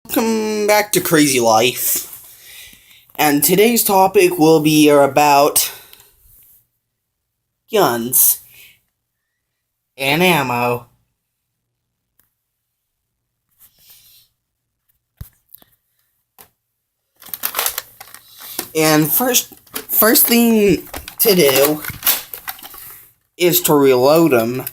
Welcome back to Crazy Life. And today's topic will be about guns and ammo. And first thing to do is to reload them.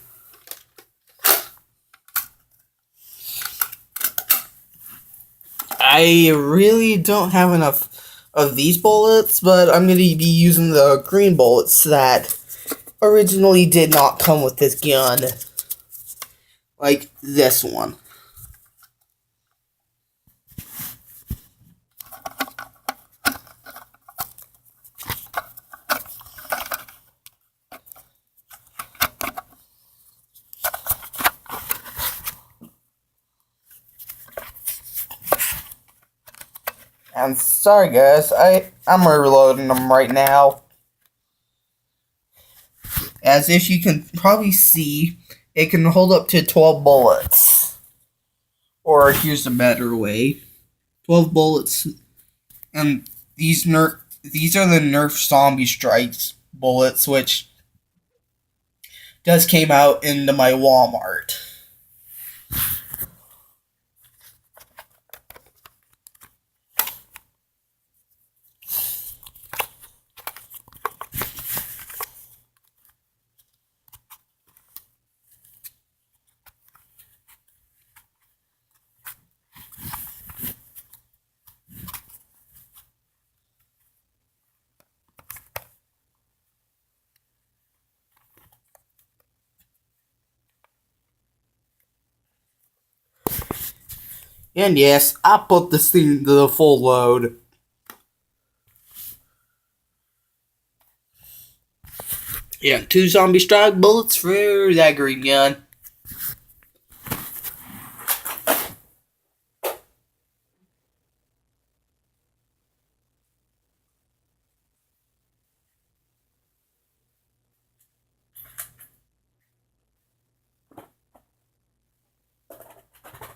I really don't have enough of these bullets, but I'm going to be using the green bullets that originally did not come with this gun. Like this one. I'm sorry guys, I'm reloading them right now. As if you can probably see, it can hold up to 12 bullets. Or here's a better way. 12 bullets. And these are the Nerf Zombie Strikes bullets, which just came out into my Walmart. And yes, I put this thing to the full load. Yeah, 2 zombie strike bullets for that green gun.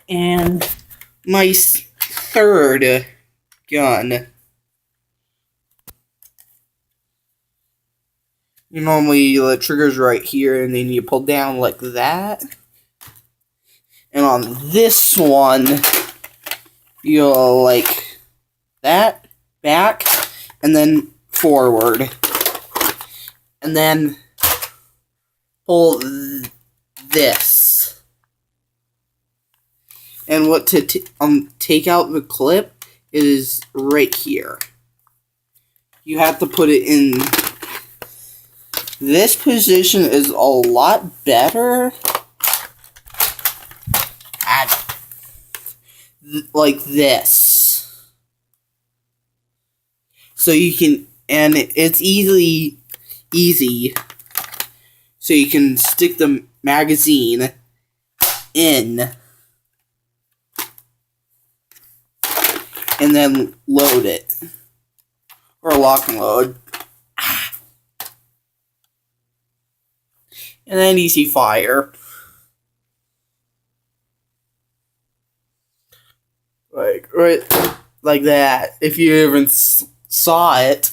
And my third gun. You normally, the trigger's right here, and then you pull down like that. And on this one, you'll like that, back, and then forward. And then pull this. And what to take out the clip is right here. You have to put it in. This position is a lot better at like this. So you can, and it's easy. So you can stick the magazine in and then load it. Or lock and load. And then easy fire. Like, right like that. If you even saw it.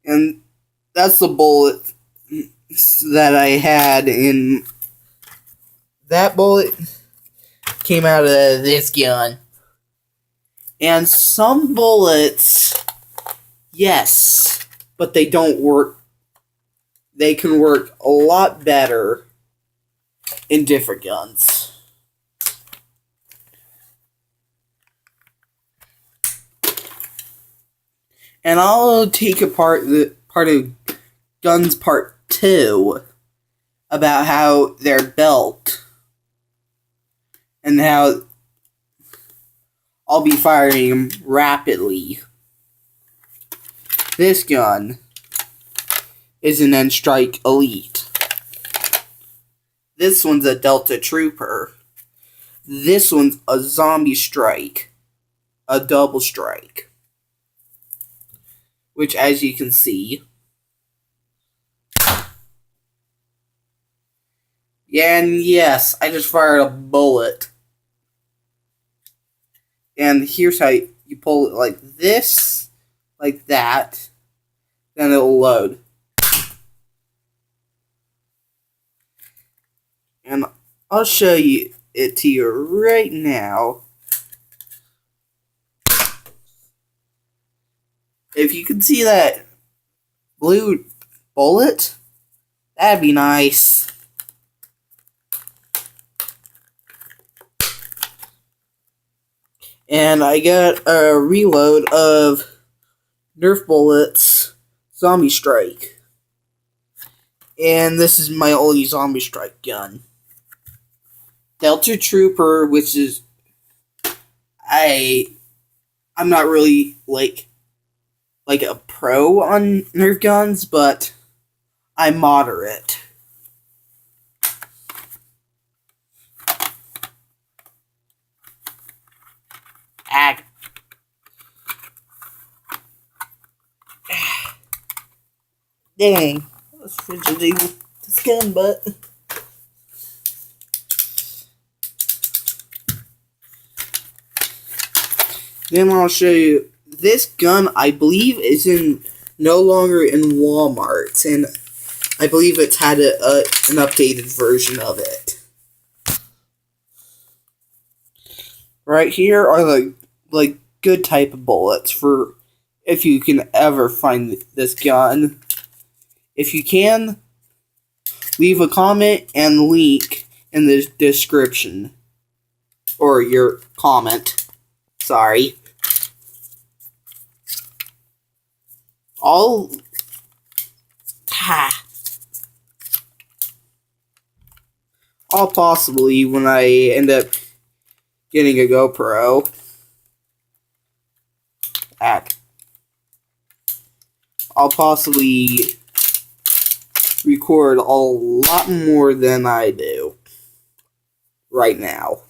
And that's the bullet that I had in. That bullet came out of this gun. And some bullets, yes, but they don't work. They can work a lot better in different guns. And I'll take apart the part of guns part 2 about how they're built and how I'll be firing them rapidly. This gun is an N-Strike Elite. This one's a Delta Trooper. This one's a Zombie Strike. A Double Strike. Which, as you can see, And yes, I just fired a bullet. And here's how you pull it like this, like that, then it'll load. And I'll show you it to you right now. If you can see that blue bullet, that'd be nice. And I got a reload of Nerf bullets, Zombie Strike. And this is my only Zombie Strike gun. Delta Trooper, which is I'm not really like a pro on Nerf guns, but I'm moderate. Ag. Dang, I was fidgeting this gun, but then I'll show you this gun. I believe is no longer in Walmart, and I believe it's had an updated version of it. Right here are the good type of bullets for if you can ever find this gun. If you can, leave a comment and link in the description. Or your comment. Sorry. I'll possibly, when I end up getting a GoPro, I'll possibly record a lot more than I do right now.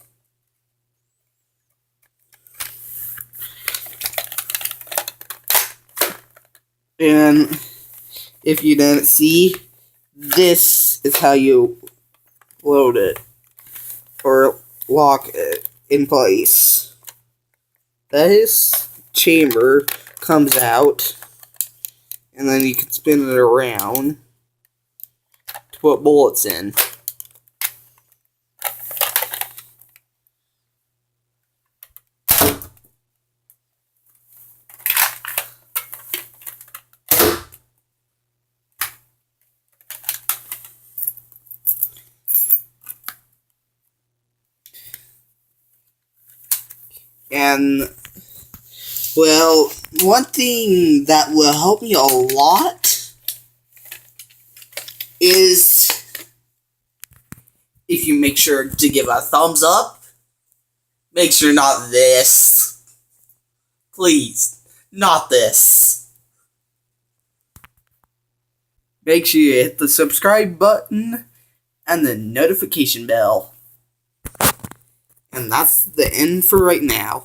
And if you didn't see, this is how you load it or lock it in place. This chamber comes out, and then you can spin it around to put bullets in. And, well, one thing that will help me a lot is if you make sure to give a thumbs up. Make sure not this. Please, not this. Make sure you hit the subscribe button and the notification bell. And that's the end for right now.